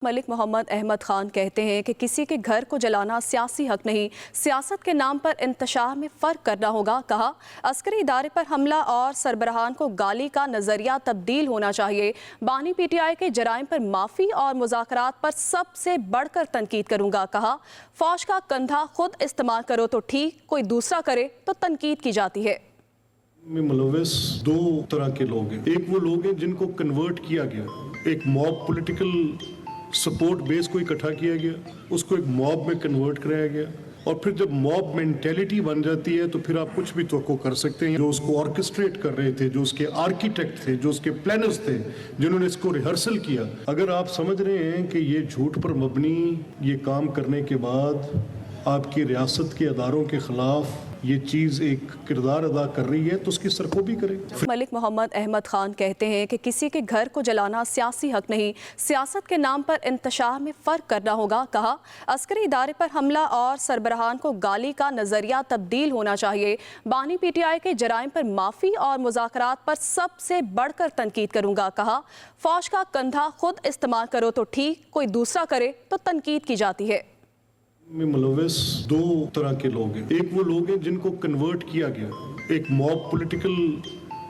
ملک محمد احمد خان کہتے ہیں کہ کسی کے گھر کو جلانا سیاسی حق نہیں، سیاست کے نام پر انتشار میں فرق کرنا ہوگا۔ کہا عسکری ادارے پر حملہ اور سربراہان کو گالی کا نظریہ تبدیل ہونا چاہیے۔ بانی پی ٹی آئی کے جرائم پر معافی اور مذاکرات پر سب سے بڑھ کر تنقید کروں گا۔ کہا فوج کا کندھا خود استعمال کرو تو ٹھیک، کوئی دوسرا کرے تو تنقید کی جاتی ہے۔ میں ملوث دو طرح کے لوگ ہیں، ایک وہ لوگ ہیں جن کو کنورٹ کیا گیا، ایک موب پولیٹیکل سپورٹ بیس کو اکٹھا کیا گیا، اس کو ایک موب میں کنورٹ کرایا گیا، اور پھر جب موب مینٹیلٹی بن جاتی ہے تو پھر آپ کچھ بھی توقع کر سکتے ہیں۔ جو اس کو آرکسٹریٹ کر رہے تھے، جو اس کے آرکیٹیکٹ تھے، جو اس کے پلانرز تھے، جنہوں نے اس کو ریہرسل کیا، اگر آپ سمجھ رہے ہیں کہ یہ جھوٹ پر مبنی یہ کام کرنے کے بعد آپ کی ریاست کے اداروں کے خلاف یہ چیز ایک کردار ادا کر رہی ہے تو اس کی سرکوبی کرے۔ ملک محمد احمد خان کہتے ہیں کہ کسی کے گھر کو جلانا سیاسی حق نہیں، سیاست کے نام پر انتشار میں فرق کرنا ہوگا۔ کہا عسکری ادارے پر حملہ اور سربراہان کو گالی کا نظریہ تبدیل ہونا چاہیے۔ بانی پی ٹی آئی کے جرائم پر معافی اور مذاکرات پر سب سے بڑھ کر تنقید کروں گا۔ کہا فوج کا کندھا خود استعمال کرو تو ٹھیک، کوئی دوسرا کرے تو تنقید کی جاتی ہے۔ میں ملوث دو طرح کے لوگ ہیں، ایک وہ لوگ ہیں جن کو کنورٹ کیا گیا، ایک موب پولیٹیکل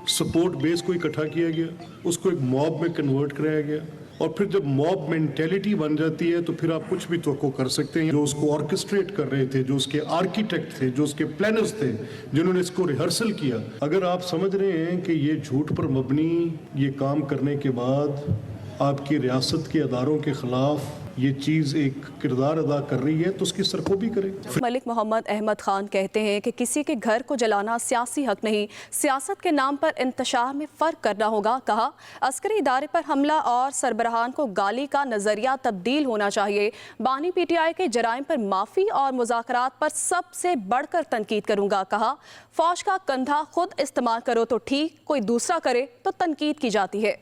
سپورٹ بیس کو اکٹھا کیا گیا، اس کو ایک موب میں کنورٹ کرایا گیا، اور پھر جب موب مینٹیلٹی بن جاتی ہے تو پھر آپ کچھ بھی توقع کر سکتے ہیں۔ جو اس کو آرکسٹریٹ کر رہے تھے، جو اس کے آرکیٹیکٹ تھے، جو اس کے پلانرز تھے، جنہوں نے اس کو ریہرسل کیا، اگر آپ سمجھ رہے ہیں کہ یہ جھوٹ پر مبنی یہ کام کرنے کے بعد آپ کی ریاست کے اداروں کے خلاف یہ چیز ایک کردار ادا کر رہی ہے تو اس کی سرکوبی کرے۔ ملک محمد احمد خان کہتے ہیں کہ کسی کے گھر کو جلانا سیاسی حق نہیں، سیاست کے نام پر انتشار میں فرق کرنا ہوگا۔ کہا عسکری ادارے پر حملہ اور سربراہان کو گالی کا نظریہ تبدیل ہونا چاہیے۔ بانی پی ٹی آئی کے جرائم پر معافی اور مذاکرات پر سب سے بڑھ کر تنقید کروں گا۔ کہا فوج کا کندھا خود استعمال کرو تو ٹھیک، کوئی دوسرا کرے تو تنقید کی جاتی ہے۔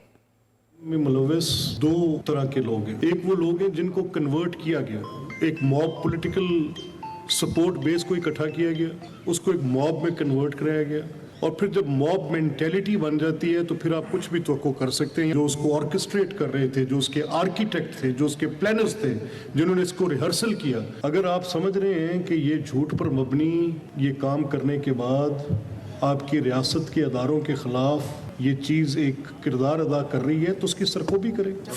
میں ملوث دو طرح کے لوگ ہیں، ایک وہ لوگ ہیں جن کو کنورٹ کیا گیا، ایک موب پولیٹیکل سپورٹ بیس کو اکٹھا کیا گیا، اس کو ایک موب میں کنورٹ کرایا گیا، اور پھر جب موب مینٹیلٹی بن جاتی ہے تو پھر آپ کچھ بھی توقع کر سکتے ہیں۔ جو اس کو آرکسٹریٹ کر رہے تھے، جو اس کے آرکیٹیکٹ تھے، جو اس کے پلانرز تھے، جنہوں نے اس کو ریہرسل کیا، اگر آپ سمجھ رہے ہیں کہ یہ جھوٹ پر مبنی یہ کام کرنے کے بعد آپ کی ریاست کے اداروں کے خلاف یہ چیز ایک کردار ادا کر رہی ہے تو اس کی سرکوبی کرے۔